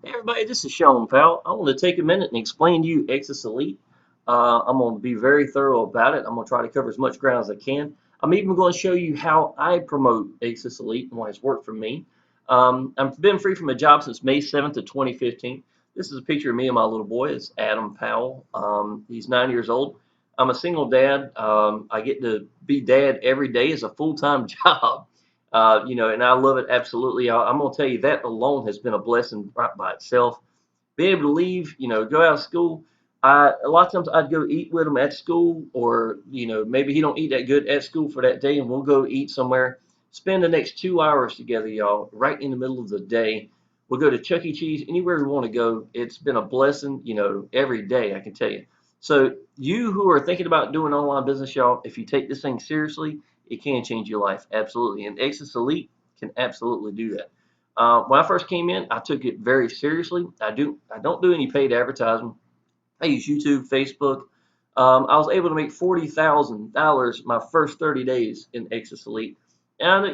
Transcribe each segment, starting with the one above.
Hey everybody, this is Shawn Powell. I want to take a minute and explain to you Exitus Elite. I'm going to be very thorough about it. I'm going to try to cover as much ground as I can. I'm even going to show you how I promote Exitus Elite and why it's worked for me. I've been free from a job since May 7th of 2015. This is a picture of me and my little boy. It's Adam Powell. He's 9 years old. I'm a single dad. I get to be dad every day as a full-time job. And I love it absolutely. I'm going to tell you that alone has been a blessing right by itself. Being able to leave, go out of school. A lot of times I'd go eat with him at school, or maybe he don't eat that good at school for that day, and we'll go eat somewhere. Spend the next 2 hours together, y'all, right in the middle of the day. We'll go to Chuck E. Cheese, anywhere we want to go. It's been a blessing, every day, I can tell you. So you who are thinking about doing online business, y'all, if you take this thing seriously, it can change your life, absolutely. And Exodus Elite can absolutely do that. When I first came in, I took it very seriously. I don't do any paid advertising. I use YouTube, Facebook. I was able to make $40,000 my first 30 days in Exodus Elite. And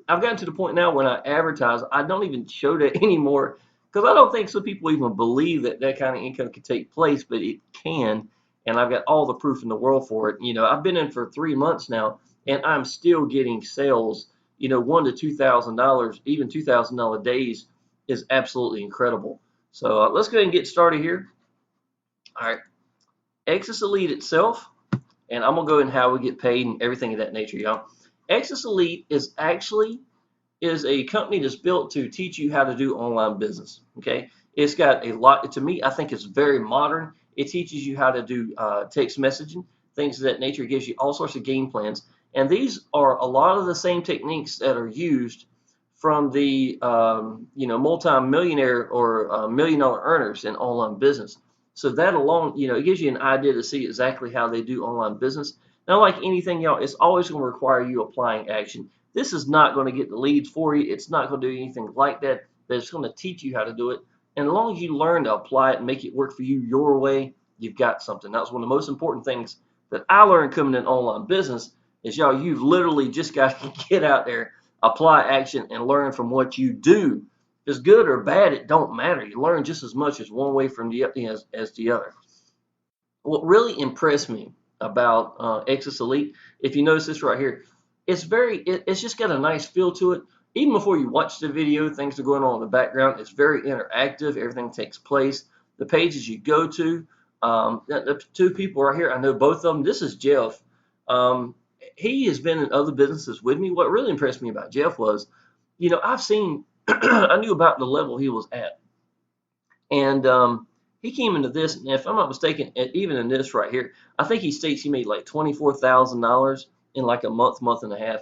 I've gotten to the point now when I advertise, I don't even show that anymore because I don't think some people even believe that that kind of income can take place, but it can. And I've got all the proof in the world for it. I've been in for 3 months now, and I'm still getting sales. $1,000 to $2,000, even $2,000 days is absolutely incredible. So let's go ahead and get started here. All right, Exodus Elite itself, and I'm gonna go into how we get paid and everything of that nature, y'all. Exodus Elite is a company that's built to teach you how to do online business. Okay, it's got a lot. To me, I think it's very modern. It teaches you how to do text messaging, things of that nature. It gives you all sorts of game plans, and these are a lot of the same techniques that are used from the multi-millionaire or million-dollar earners in online business. So that alone, it gives you an idea to see exactly how they do online business. Now, like anything else, it's always going to require you applying action. This is not going to get the leads for you. It's not going to do anything like that. But it's going to teach you how to do it. And as long as you learn to apply it and make it work for you your way, you've got something. That's one of the most important things that I learned coming in online business is you've literally just got to get out there, apply action, and learn from what you do. If it's good or bad, it don't matter. You learn just as much as one way from as the other. What really impressed me about Exodus Elite, if you notice this right here, it's just got a nice feel to it. Even before you watch the video, things are going on in the background. It's very interactive. Everything takes place. The pages you go to, the two people right here, I know both of them. This is Jeff. He has been in other businesses with me. What really impressed me about Jeff was, I've seen, I knew about the level he was at. And he came into this, and if I'm not mistaken, even in this right here, I think he states he made like $24,000 in like a month and a half.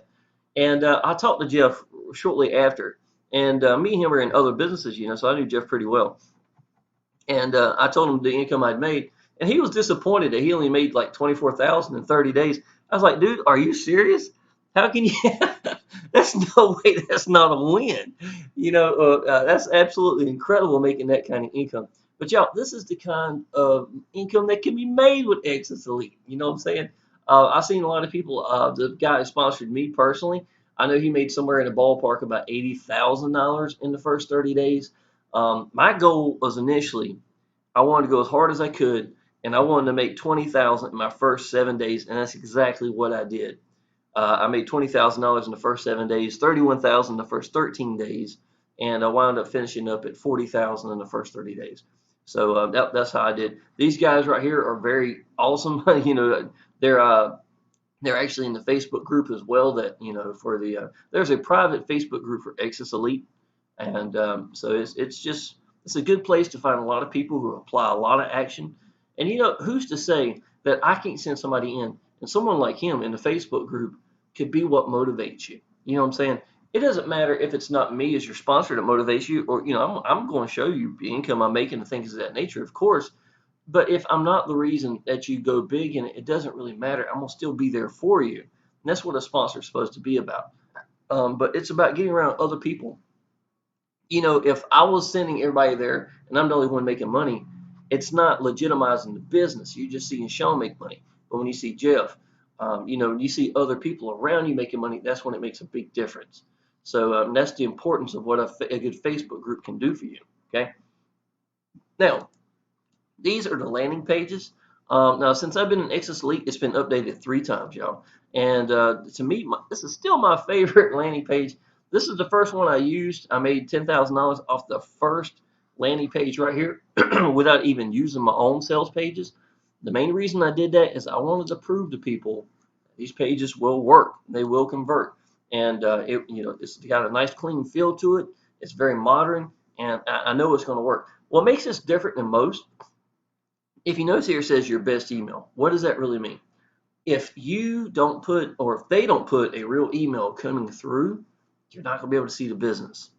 And I talked to Jeff shortly after, and me and him are in other businesses, so I knew Jeff pretty well. And I told him the income I'd made, and he was disappointed that he only made like 24,000 in 30 days. I was like, dude, are you serious? How can you? That's no way. That's not a win. That's absolutely incredible making that kind of income. But y'all, this is the kind of income that can be made with Exodus Elite. You know what I'm saying? I've seen a lot of people. The guy who sponsored me personally, I know he made somewhere in the ballpark about $80,000 in the first 30 days. My goal was initially, I wanted to go as hard as I could, and I wanted to make 20,000 in my first 7 days, and that's exactly what I did. I made $20,000 in the first 7 days, 31,000 in the first 13 days, and I wound up finishing up at 40,000 in the first 30 days. So that's how I did. These guys right here are very awesome. They're actually in the Facebook group as well. That for the there's a private Facebook group for Exodus Elite, and so it's a good place to find a lot of people who apply a lot of action. And who's to say that I can't send somebody in, and someone like him in the Facebook group could be what motivates you. You know what I'm saying? It doesn't matter if it's not me as your sponsor that motivates you, or I'm going to show you the income I'm making and things of that nature, of course. But if I'm not the reason that you go big in it, it doesn't really matter. I'm gonna still be there for you. And that's what a sponsor is supposed to be about. But it's about getting around other people. If I was sending everybody there and I'm the only one making money, it's not legitimizing the business. You're just seeing Shawn make money. But when you see Jeff, when you see other people around you making money, that's when it makes a big difference. So that's the importance of what a good Facebook group can do for you. Okay. Now, these are the landing pages. Now, since I've been in Exitus Elite, it's been updated 3 times, y'all. And to me, this is still my favorite landing page. This is the first one I used. I made $10,000 off the first landing page right here without even using my own sales pages. The main reason I did that is I wanted to prove to people these pages will work. They will convert. And it's got a nice clean feel to it. It's very modern, and I know it's going to work. What makes this different than most, if you notice here, it says your best email. What does that really mean? If you don't put, or if they don't put a real email coming through, you're not going to be able to see the business.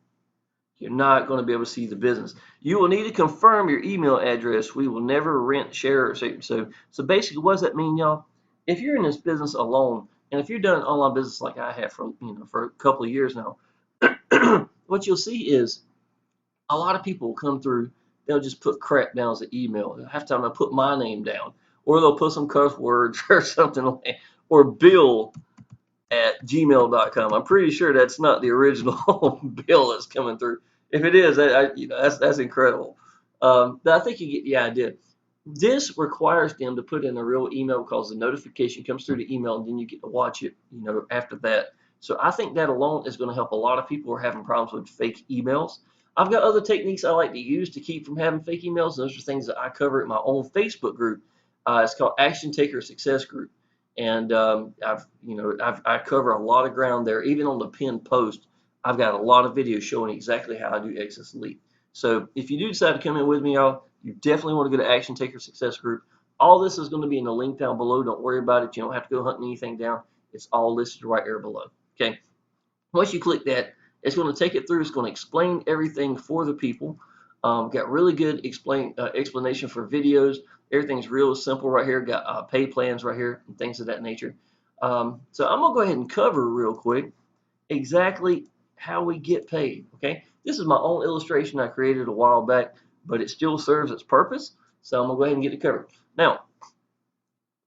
You're not going to be able to see the business. You will need to confirm your email address. We will never rent, share, or say. So basically, what does that mean, y'all? If you're in this business alone, and if you're doing online business like I have for a couple of years now, what you'll see is a lot of people will come through. They'll just put crap down as an email. Half the time they'll put my name down, or they'll put some cuss words or something like, or bill@gmail.com. I'm pretty sure that's not the original bill that's coming through. If it is, that's incredible. But I think you get the idea. This requires them to put in a real email because the notification comes through the email, and then you get to watch it, after that. So I think that alone is going to help a lot of people who are having problems with fake emails. I've got other techniques I like to use to keep from having fake emails. Those are things that I cover in my own Facebook group. It's called Action Taker Success Group, and I cover a lot of ground there. Even on the pinned post, I've got a lot of videos showing exactly how I do Exitus Elite. So if you do decide to come in with me, y'all, you definitely want to go to Action Taker Success Group. All this is going to be in the link down below. Don't worry about it. You don't have to go hunting anything down. It's all listed right here below. Okay. Once you click that, it's going to take it through. It's going to explain everything for the people. Got really good explanation for videos. Everything's real simple right here. Got pay plans right here and things of that nature. So I'm going to go ahead and cover real quick exactly how we get paid. Okay, this is my own illustration I created a while back, but it still serves its purpose. So I'm going to go ahead and get it covered. Now,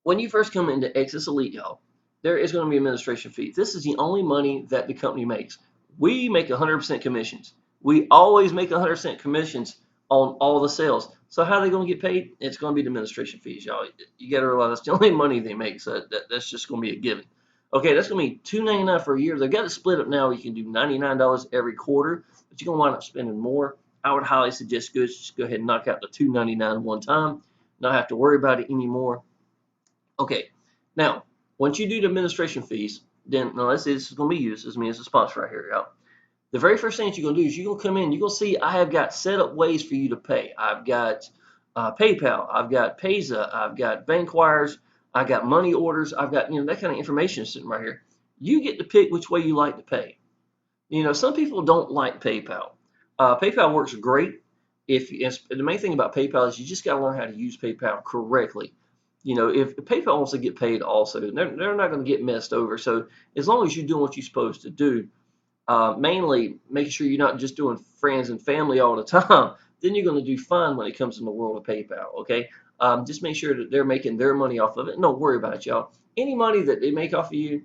when you first come into Exitus Elite, y'all, there is going to be administration fees. This is the only money that the company makes. We make 100% commissions. We always make 100% commissions on all the sales. So how are they going to get paid? It's going to be the administration fees, y'all. You got to realize that's the only money they make. So that's just going to be a given. Okay, that's going to be $2.99 for a year. They've got it split up now. You can do $99 every quarter, but you're going to wind up spending more. I would highly suggest just go ahead and knock out the $2.99 one time. Not have to worry about it anymore. Okay, now once you do the administration fees, then now let's say this is going to be used as me as a sponsor right here, y'all. The very first thing that you're going to do is you're going to come in. You're going to see I have got set up ways for you to pay. I've got PayPal. I've got Payza. I've got bank wires. I've got money orders. I've got that kind of information sitting right here. You get to pick which way you like to pay. Some people don't like PayPal. PayPal works great. The main thing about PayPal is you just got to learn how to use PayPal correctly. If PayPal wants to get paid also, they're not going to get messed over. So as long as you're doing what you're supposed to do, mainly making sure you're not just doing friends and family all the time, then you're going to do fine when it comes in the world of PayPal, okay? Just make sure that they're making their money off of it. Don't worry about it, y'all. Any money that they make off of you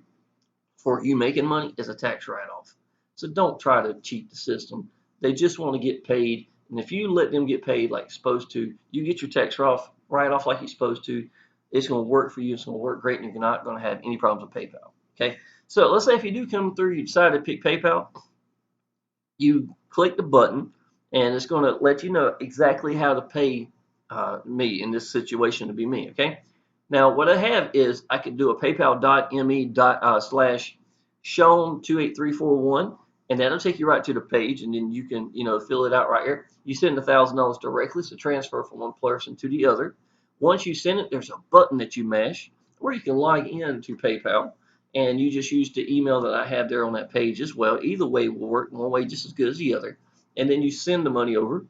for you making money is a tax write-off. So don't try to cheat the system. They just want to get paid. And if you let them get paid like you're supposed to, you get your tax write-off like you're supposed to, it's going to work for you. It's going to work great, and you're not going to have any problems with PayPal, okay? So let's say if you do come through, you decide to pick PayPal, you click the button, and it's going to let you know exactly how to pay me in this situation to be me, okay? Now, what I have is I could do a paypal.me/Shawn28341, and that'll take you right to the page, and then you can, fill it out right here. You send $1,000 directly, so transfer from one person to the other. Once you send it, there's a button that you mash where you can log in to PayPal, and you just use the email that I have there on that page as well. Either way will work, one way just as good as the other. And then you send the money over.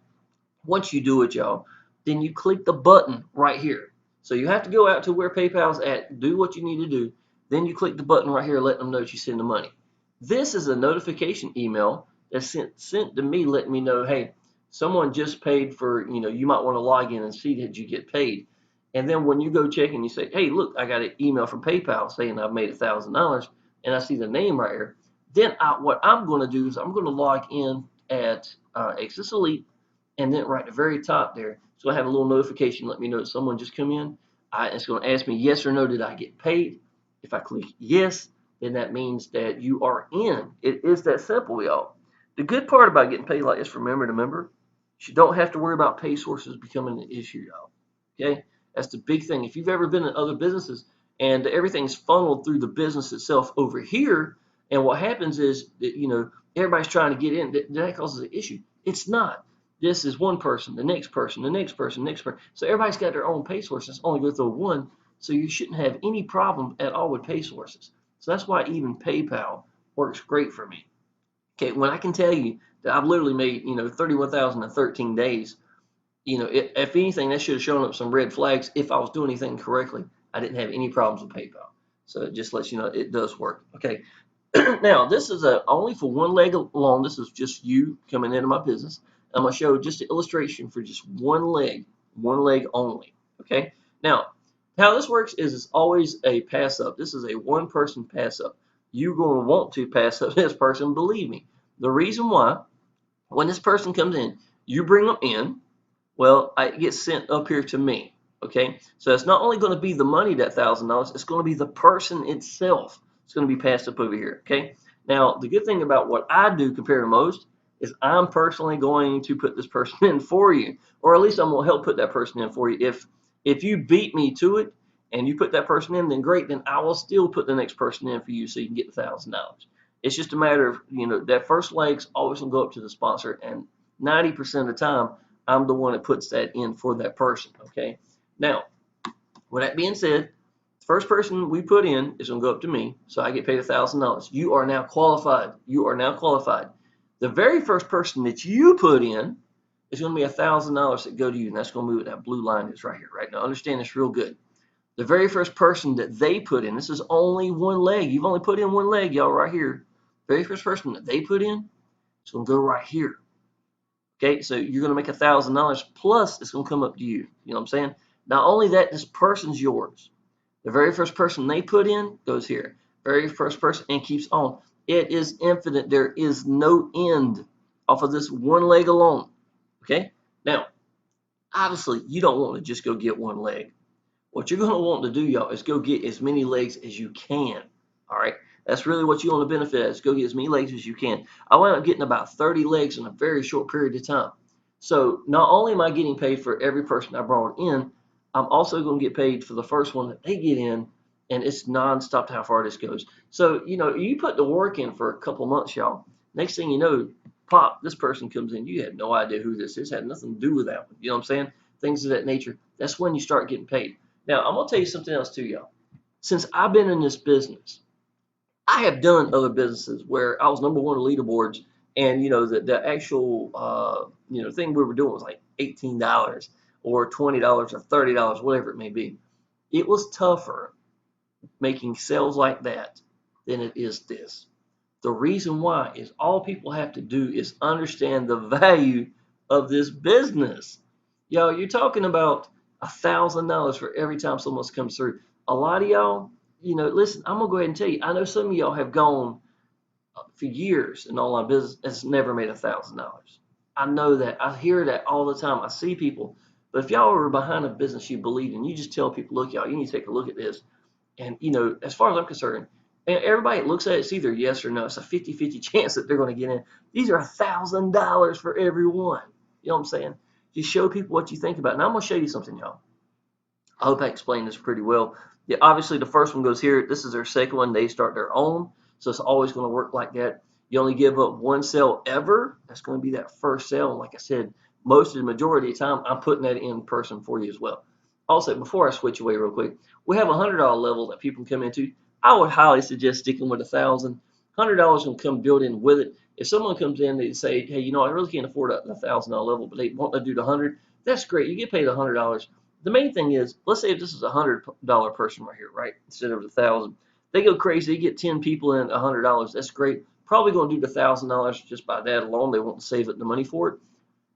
Once you do it, y'all, then you click the button right here. So you have to go out to where PayPal's at, do what you need to do. Then you click the button right here, let them know that you send the money. This is a notification email that's sent to me, letting me know, hey, someone just paid for, you might want to log in and see that you get paid. And then when you go check and you say, hey, look, I got an email from PayPal saying I've made $1,000, and I see the name right here, then what I'm going to do is I'm going to log in at Exitus Elite, and then right at the very top there, so I have a little notification let me know that someone just come in. It's going to ask me yes or no, did I get paid? If I click yes, then that means that you are in. It is that simple, y'all. The good part about getting paid like this, remember, you don't have to worry about pay sources becoming an issue, y'all. Okay, that's the big thing. If you've ever been in other businesses and everything's funneled through the business itself over here, and what happens is that everybody's trying to get in, that causes an issue. It's not. This is one person, the next person, the next person, the next person. So everybody's got their own pay sources. Only go through one, so you shouldn't have any problem at all with pay sources. So that's why even PayPal works great for me. Okay, when I can tell you that I've literally made 31,000 in 13 days, if anything, that should have shown up some red flags. If I was doing anything correctly, I didn't have any problems with PayPal. So it just lets you know it does work. Okay, now this is only for one leg alone. This is just you coming into my business. I'm gonna show just an illustration for just one leg only. Okay, now how this works is it's always a pass up. This is a one person pass up. You're going to want to pass up this person, believe me. The reason why, when this person comes in, you bring them in. Well, it gets sent up here to me. Okay, so it's not only going to be the money, that $1,000, it's going to be the person itself. It's going to be passed up over here. Okay, now the good thing about what I do compared to most is I'm personally going to put this person in for you, or at least I'm going to help put that person in for you. If you beat me to it and you put that person in, then great, then I will still put the next person in for you so you can get the $1,000. It's just a matter of, that first leg's always going to go up to the sponsor, and 90% of the time, I'm the one that puts that in for that person, okay? Now, with that being said, the first person we put in is going to go up to me, so I get paid $1,000. You are now qualified. You are now qualified. The very first person that you put in is going to be $1,000 that go to you, and that's going to move that blue line is right here, right? Now, understand this real good. The very first person that they put in, this is only one leg. You've only put in one leg, y'all, right here. Very first person that they put in, it's going to go right here. Okay, so you're going to make $1,000 plus it's going to come up to you. You know what I'm saying? Not only that, this person's yours. The very first person they put in goes here. Very first person, and keeps on. It is infinite. There is no end off of this one leg alone. Okay, now obviously you don't want to just go get one leg. What you're going to want to do, y'all, is go get as many legs as you can. All right, that's really what you want to benefit as. Go get as many legs as you can. I wound up getting about 30 legs in a very short period of time. So not only am I getting paid for every person I brought in, I'm also going to get paid for the first one that they get in, and it's nonstop to how far this goes. So, you put the work in for a couple months, y'all. Next thing you know, pop, this person comes in. You have no idea who this is. Had nothing to do with that one. You know what I'm saying? Things of that nature. That's when you start getting paid. Now, I'm going to tell you something else too, y'all. Since I've been in this business, I have done other businesses where I was number one on leaderboards, and the actual thing we were doing was like $18 or $20 or $30, whatever it may be. It was tougher making sales like that than it is this. The reason why is all people have to do is understand the value of this business. Y'all, you're talking about $1,000 for every time someone comes through. A lot of y'all, listen, I'm gonna go ahead and tell you, I know some of y'all have gone for years in online business that's never made $1,000. I know that. I hear that all the time. I see people. But if y'all are behind a business you believe in, you just tell people, look, y'all, you need to take a look at this. And, as far as I'm concerned, and everybody looks at it, it's either yes or no. It's a 50-50 chance that they're going to get in. These are $1,000 for everyone. You know what I'm saying? Just show people what you think about it. Now I'm going to show you something, y'all. I hope I explained this pretty well. Yeah, obviously the first one goes here. This is their second one. They start their own. So it's always going to work like that. You only give up one sale ever. That's going to be that first sale. And like I said, most of the majority of the time, I'm putting that in person for you as well. Also, before I switch away real quick, we have a $100 level that people can come into. I would highly suggest sticking with $1,000. $100 will come built in with it. If someone comes in, they say, hey, I really can't afford a $1,000 level, but they want to do the 100. That's great. You get paid $100. The main thing is, let's say if this is a $100 person right here, right, instead of $1,000. They go crazy. They get 10 people in $100. That's great. Probably going to do the $1,000 just by that alone. They want to save the money for it,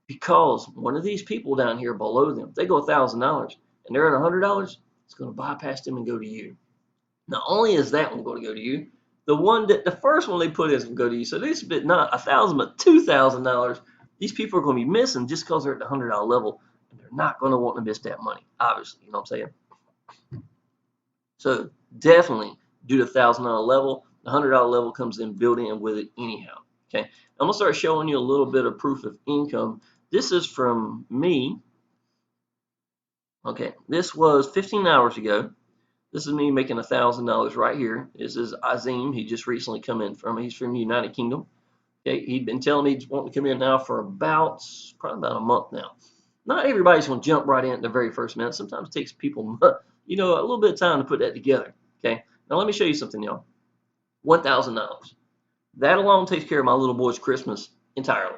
because one of these people down here below them, they go $1,000 and they're at $100. It's going to bypass them and go to you. Not only is that one going to go to you, the first one they put in is going to go to you. So this bit not $1,000 but $2,000. These people are going to be missing just because they're at the $100 level, and they're not going to want to miss that money, obviously. You know what I'm saying? So definitely do the $1,000 level. The $100 level comes in built in with it anyhow. Okay, I'm gonna start showing you a little bit of proof of income. This is from me. Okay, this was 15 hours ago. This is me making $1,000 right here. This is Azim. He just recently come in he's from the United Kingdom. Okay, he'd been telling me he's wanting to come in now for probably about a month now. Not everybody's going to jump right in at the very first minute. Sometimes it takes people, a little bit of time to put that together. Okay, now let me show you something, y'all. $1,000. That alone takes care of my little boy's Christmas entirely.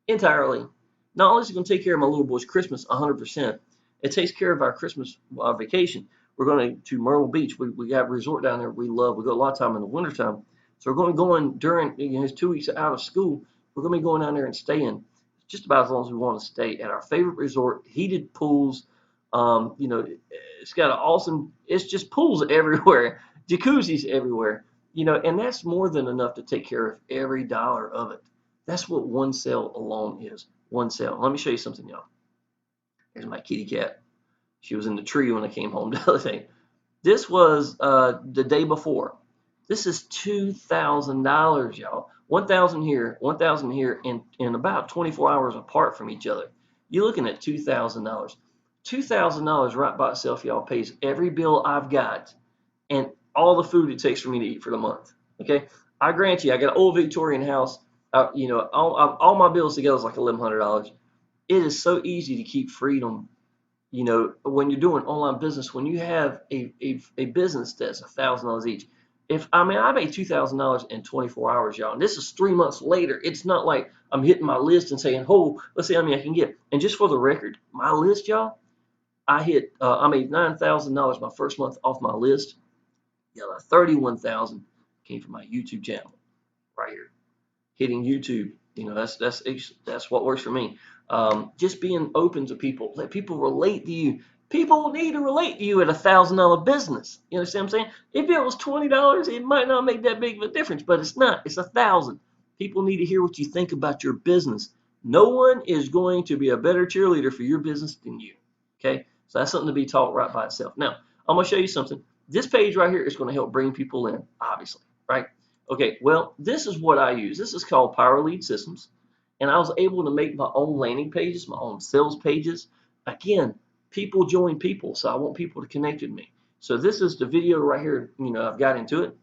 Entirely. Not only is it going to take care of my little boy's Christmas 100%, it takes care of our Christmas vacation. We're going to Myrtle Beach. We got a resort down there we love. We go a lot of time in the wintertime. So we're going to go in during his 2 weeks out of school. We're going to be going down there and staying just about as long as we want to stay at our favorite resort. Heated pools. It's got an awesome. It's just pools everywhere, jacuzzis everywhere. And that's more than enough to take care of every dollar of it. That's what one sale alone is. One sale. Let me show you something, y'all. Here's my kitty cat. She was in the tree when I came home the other day. This was the day before. This is $2,000, y'all. 1,000 here, 1,000 here, and about 24 hours apart from each other. You're looking at $2,000. $2,000 right by itself, y'all, pays every bill I've got and all the food it takes for me to eat for the month. Okay, I grant you, I got an old Victorian house. All my bills together is like $1,100. It is so easy to keep freedom. When you're doing online business, when you have a business that's $1,000 each. I made $2,000 in 24 hours, y'all. And this is 3 months later. It's not like I'm hitting my list and saying, "Oh, let's see how many I can get." And just for the record, my list, y'all, I made $9,000 my first month off my list. Yeah, 31,000 came from my YouTube channel, right here, hitting YouTube. That's what works for me. Just being open to people, let people relate to you. People need to relate to you at $1,000 business. You understand what I'm saying? If it was $20, it might not make that big of a difference, but it's not. It's 1,000. People need to hear what you think about your business. No one is going to be a better cheerleader for your business than you. Okay, so that's something to be taught right by itself. Now, I'm gonna show you something. This page right here is going to help bring people in, obviously, right? Okay, well, this is what I use. This is called Power Lead Systems, and I was able to make my own landing pages, my own sales pages. Again, people join people, so I want people to connect with me. So this is the video right here. I've got into it.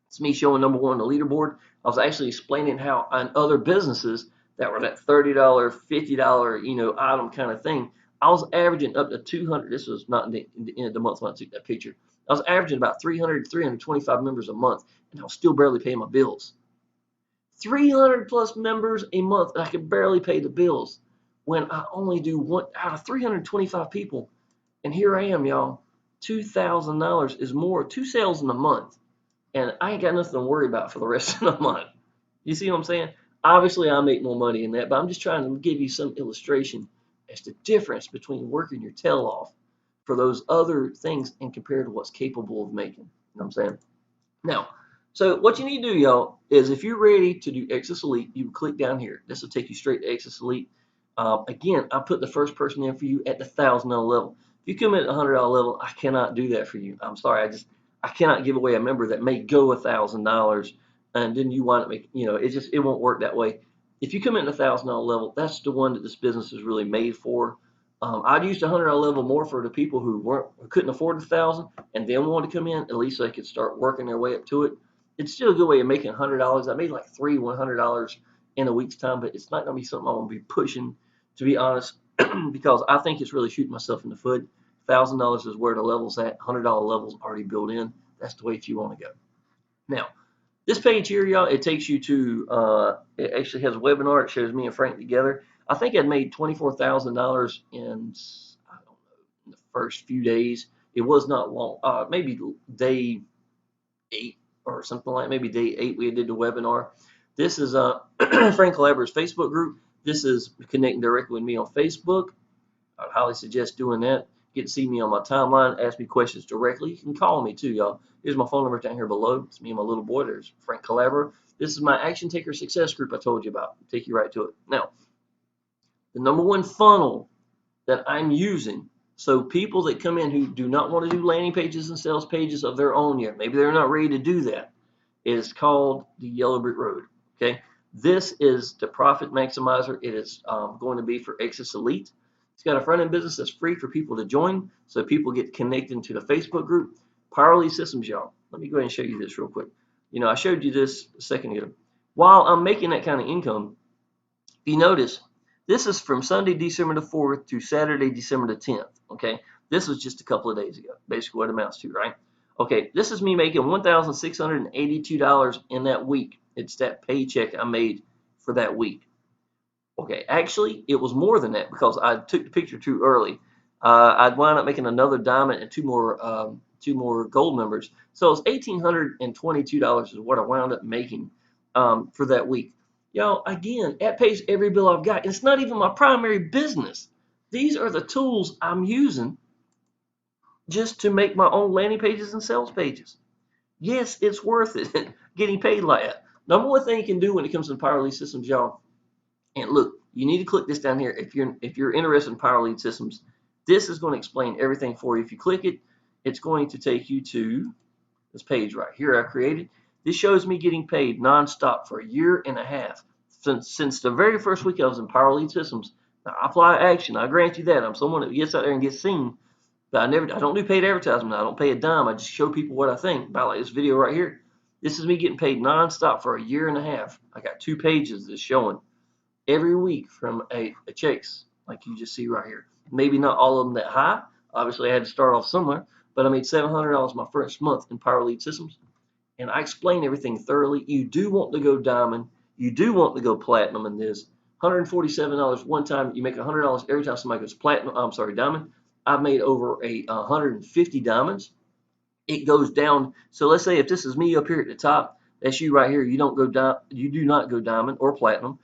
It's me showing number one on the leaderboard. I was actually explaining how on other businesses that were that $30, $50, item kind of thing, I was averaging up to 200. This was not in the end of the month when I took that picture. I was averaging about 300, 325 members a month, and I was still barely paying my bills. 300 plus members a month, and I could barely pay the bills when I only do one out of 325 people. And here I am, y'all. $2,000 is more, 2 sales in a month, and I ain't got nothing to worry about for the rest of the month. You see what I'm saying? Obviously, I make more money in that, but I'm just trying to give you some illustration as the difference between working your tail off for those other things and compared to what's capable of making. You know what I'm saying? Now, so what you need to do, y'all, is if you're ready to do Exitus Elite, you click down here. This will take you straight to Exitus Elite. Again, I put the first person in for you at the $1,000 level. If you come in at the $100 level, I cannot do that for you. I'm sorry, I cannot give away a member that may go $1,000 and then you want to make, it won't work that way. If you come in at the $1,000 level, that's the one that this business is really made for. I'd use the $100 level more for the people who couldn't afford the 1,000 and then wanted to come in. At least they could start working their way up to it. It's still a good way of making $100. I made like $100 in a week's time, but it's not going to be something I'm going to be pushing, to be honest, because I think it's really shooting myself in the foot. $1,000 is where the level's at. $100 level's already built in. That's the way if you want to go. Now, this page here, y'all, it takes you to, it actually has a webinar. It shows me and Frank together. I think I'd made $24,000 in, I don't know, in the first few days. It was not long, maybe day 8 or something like maybe day 8 we did the webinar. This is Frank Collaborator's Facebook group. This is connecting directly with me on Facebook. I'd highly suggest doing that. Get to see me on my timeline, ask me questions directly. You can call me too, y'all. Here's my phone number down here below. It's me and my little boy. There's Frank Collaborator. This is my Action Taker Success group I told you about. I'll take you right to it. Now, The number one funnel that I'm using, so people that come in who do not want to do landing pages and sales pages of their own yet, maybe they're not ready to do that, is called the Yellow Brick Road. Okay, this is the profit maximizer. It is going to be for Exitus Elite. It's got a front end business that's free for people to join, so people get connected to the Facebook group. Powell Systems, y'all. Let me go ahead and show you this real quick. You know, I showed you this a second ago. While I'm making that kind of income, if you notice, this is from Sunday, December the 4th to Saturday, December the 10th. Okay, this was just a couple of days ago, basically what it amounts to, right? Okay, this is me making $1,682 in that week. It's that paycheck I made for that week. Okay, actually, it was more than that because I took the picture too early. I'd wound up making another diamond and two more gold members. So it's $1,822 is what I wound up making for that week. Y'all, again, that pays every bill I've got. It's not even my primary business. These are the tools I'm using just to make my own landing pages and sales pages. Yes, it's worth it getting paid like that. Number one thing you can do when it comes to Power Lead Systems, y'all, and look, you need to click this down here if you're interested in Power Lead Systems. This is going to explain everything for you. If you click it, it's going to take you to this page right here I created. This shows me getting paid nonstop for a year and a half. Since the very first week I was in Power Lead Systems. Now, I apply action. I grant you that. I'm someone that gets out there and gets seen. But I don't do paid advertisement. I don't pay a dime. I just show people what I think. About like this video right here. This is me getting paid nonstop for a year and a half. I got 2 pages that's showing every week from a checks like you just see right here. Maybe not all of them that high. Obviously, I had to start off somewhere. But I made $700 my first month in Power Lead Systems. And I explain everything thoroughly. You do want to go diamond. You do want to go platinum in this. $147 one time. You make $100 every time somebody goes platinum. I'm sorry, diamond. I've made over 150 diamonds. It goes down. So let's say if this is me up here at the top, that's you right here. You do not go diamond or platinum.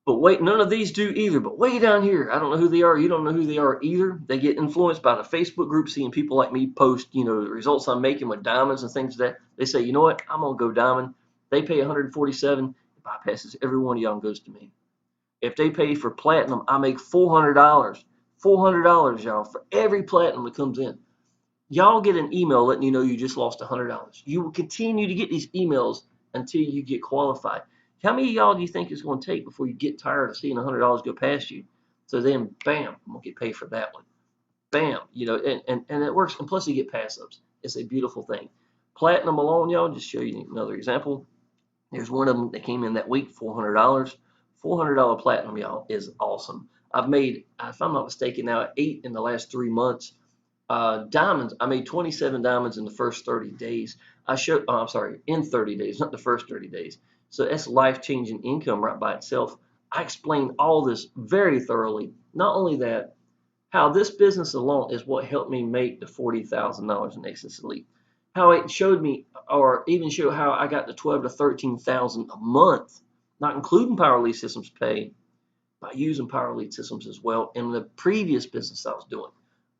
But wait, none of these do either. But way down here, I don't know who they are. You don't know who they are either. They get influenced by the Facebook group, seeing people like me post, you know, the results I'm making with diamonds and things like that. They say, you know what? I'm gonna go diamond. They pay 147. It bypasses every one of y'all and goes to me. If they pay for platinum, I make $400. $400, y'all, for every platinum that comes in. Y'all get an email letting you know you just lost $100. You will continue to get these emails until you get qualified. How many of y'all do you think it's going to take before you get tired of seeing $100 go past you? So then, bam, I'm going to get paid for that one. Bam, you know, and it works. And plus, you get pass-ups. It's a beautiful thing. Platinum alone, y'all, just show you another example. There's one of them that came in that week, $400. $400 platinum, y'all, is awesome. I've made, if I'm not mistaken, now 8 in the last 3 months. Diamonds, I made 27 diamonds in the first 30 days. I'm sorry, in 30 days, not the first 30 days. So that's life-changing income right by itself. I explained all this very thoroughly. Not only that, how this business alone is what helped me make the $40,000 in Exitus Elite. How it showed me, or even showed how I got the $12,000 to $13,000 a month, not including Power Lead Systems pay, by using Power Lead Systems as well in the previous business I was doing.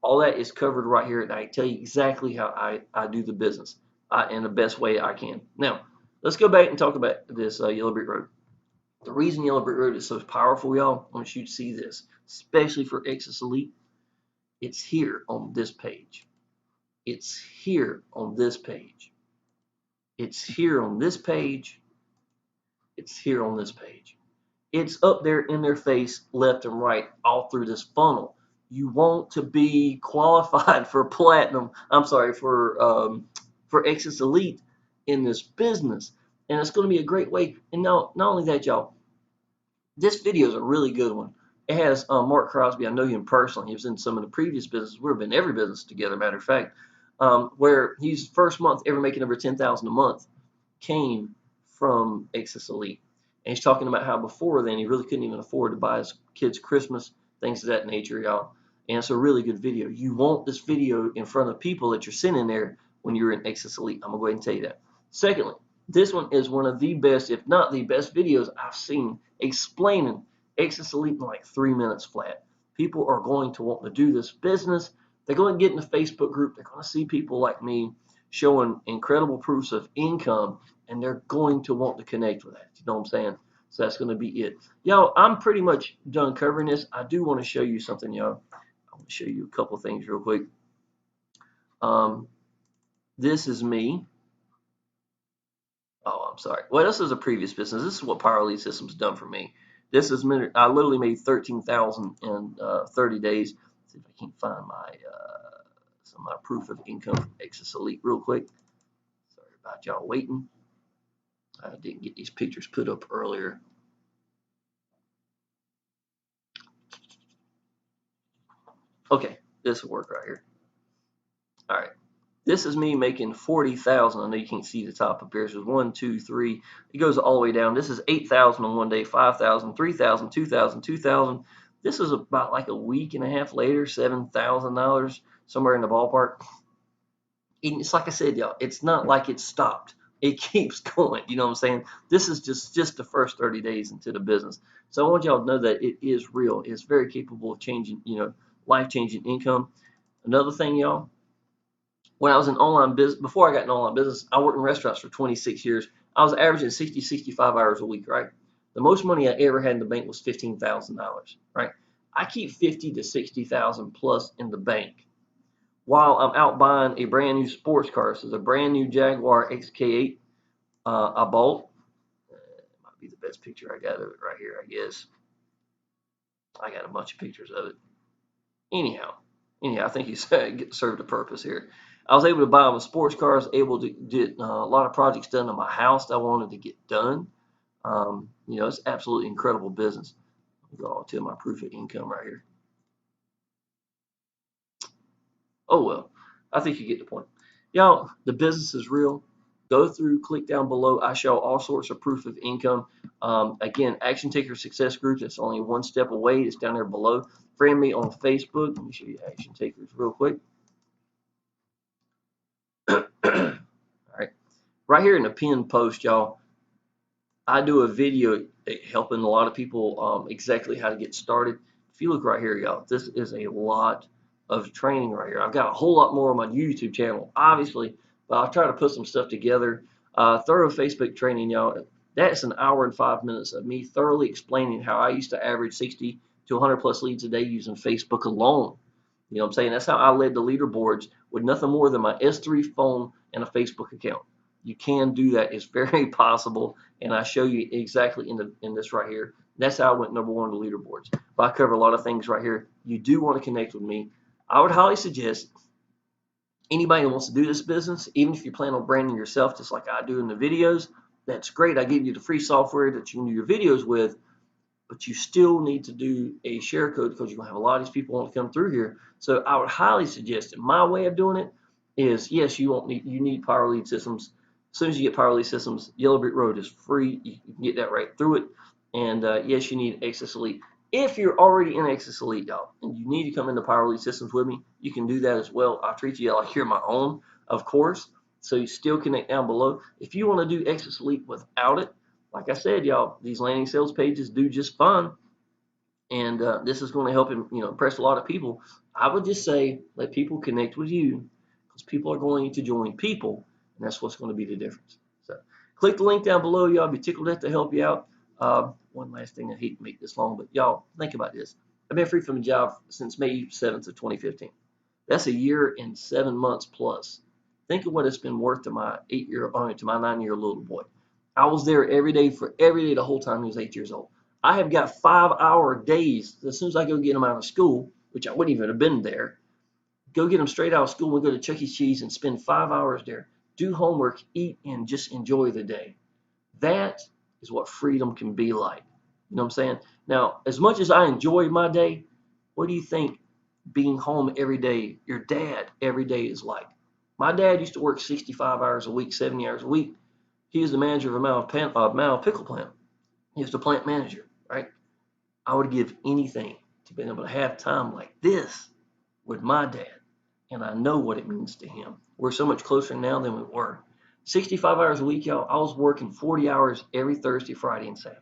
All that is covered right here, and I tell you exactly how I do the business in the best way I can. Now, let's go back and talk about this Yellow Brick Road. The reason Yellow Brick Road is so powerful, y'all, I want you to see this, especially for Exitus Elite. It's here on this page. It's here on this page. It's here on this page. It's here on this page. It's up there in their face, left and right, all through this funnel. You want to be qualified for platinum. I'm sorry, for Exitus Elite in this business, and it's going to be a great way. And not only that, y'all, this video is a really good one. It has Mark Crosby. I know him personally. He was in some of the previous businesses. We've been in every business together, matter of fact, where he's first month ever making over $10,000 a month came from Exitus Elite. And he's talking about how before then he really couldn't even afford to buy his kids Christmas, things of that nature, y'all. And it's a really good video. You want this video in front of people that you're sending there when you're in Exitus Elite. I'm going to go ahead and tell you that. Secondly, this one is one of the best, if not the best videos I've seen explaining Exitus Elite in like 3 minutes flat. People are going to want to do this business. They're going to get in the Facebook group. They're going to see people like me showing incredible proofs of income, and they're going to want to connect with that. You know what I'm saying? So that's going to be it. Y'all, I'm pretty much done covering this. I do want to show you something, y'all. I want to show you a couple of things real quick. This is me. Oh, I'm sorry. Well, this is a previous business. This is what Power Lead Systems done for me. This is I literally made 13,000 in 30 days. Let's see if I can find my proof of income from Exitus Elite real quick. Sorry about y'all waiting. I didn't get these pictures put up earlier. Okay, this will work right here. All right. This is me making 40,000. I know you can't see the top up here. So 1, 2, 3. It goes all the way down. This is 8,000 on one day, 5,000, 3,000, 2,000, 2,000. This is about like a week and a half later, $7,000, somewhere in the ballpark. And it's like I said, y'all, it's not like it stopped. It keeps going. You know what I'm saying? This is just the first 30 days into the business. So I want y'all to know that it is real. It's very capable of changing, life-changing income. Another thing, y'all, when I was in online business, before I got in online business, I worked in restaurants for 26 years. I was averaging 60, 65 hours a week, right? The most money I ever had in the bank was $15,000, right? I keep 50 to 60,000 plus in the bank while I'm out buying a brand new sports car. This is a brand new Jaguar XK8 I bought. It might be the best picture I got of it right here, I guess. I got a bunch of pictures of it. Anyhow, I think he served a purpose here. I was able to buy a sports car. I was able to get a lot of projects done in my house that I wanted to get done. It's absolutely incredible business. I'll go to my proof of income right here. Oh, well, I think you get the point. Y'all, the business is real. Go through, click down below. I show all sorts of proof of income. Again, Action Taker Success Group, it's only one step away. It's down there below. Friend me on Facebook. Let me show you Action Takers real quick. All right. Right here in the pinned post, y'all, I do a video helping a lot of people exactly how to get started. If you look right here, y'all, this is a lot of training right here. I've got a whole lot more on my YouTube channel, obviously, but I'll try to put some stuff together. Thorough Facebook training, y'all. That's an hour and 5 minutes of me thoroughly explaining how I used to average 60 to 100 plus leads a day using Facebook alone. You know what I'm saying? That's how I led the leaderboards with nothing more than my S3 phone and a Facebook account. You can do that. It's very possible, and I show you exactly in this right here. That's how I went #1 on the leaderboards. But I cover a lot of things right here. You do want to connect with me. I would highly suggest anybody who wants to do this business, even if you plan on branding yourself just like I do in the videos, that's great. I give you the free software that you can do your videos with, but you still need to do a share code because you're going to have a lot of these people want to come through here. So I would highly suggest, and my way of doing it is, yes, you need Power Lead Systems. As soon as you get Power Lead Systems, Yellow Brick Road is free. You can get that right through it. And yes, you need Exitus Elite. If you're already in Exitus Elite, y'all, and you need to come into Power Lead Systems with me, you can do that as well. I treat you like you're my own, of course. So you still connect down below. If you want to do Exitus Elite without it, like I said, y'all, these landing sales pages do just fine. And this is going to help him, impress a lot of people. I would just say let people connect with you because people are going to join people, and that's what's going to be the difference. So click the link down below, y'all. Be tickled to help you out. One last thing, I hate to make this long, but y'all think about this. I've been free from a job since May 7th of 2015. That's a year and 7 months plus. Think of what it's been worth to my 9-year-old little boy. I was there every day the whole time he was 8 years old. I have got 5-hour days. As soon as I go get him out of school, which I wouldn't even have been there, go get him straight out of school and go to Chuck E. Cheese and spend 5 hours there, do homework, eat, and just enjoy the day. That is what freedom can be like. You know what I'm saying? Now, as much as I enjoy my day, what do you think being home every day, your dad every day is like? My dad used to work 65 hours a week, 70 hours a week. He was the manager of a Mao pickle plant. He was the plant manager, right? I would give anything to be able to have time like this with my dad. And I know what it means to him. We're so much closer now than we were. 65 hours a week, y'all. I was working 40 hours every Thursday, Friday, and Saturday,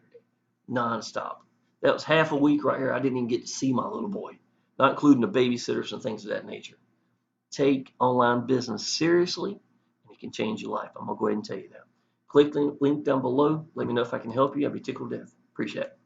nonstop. That was half a week right here. I didn't even get to see my little boy, not including the babysitters and things of that nature. Take online business seriously, and it can change your life. I'm going to go ahead and tell you that. Click the link down below. Let me know if I can help you. I'd be tickled to death. Appreciate it.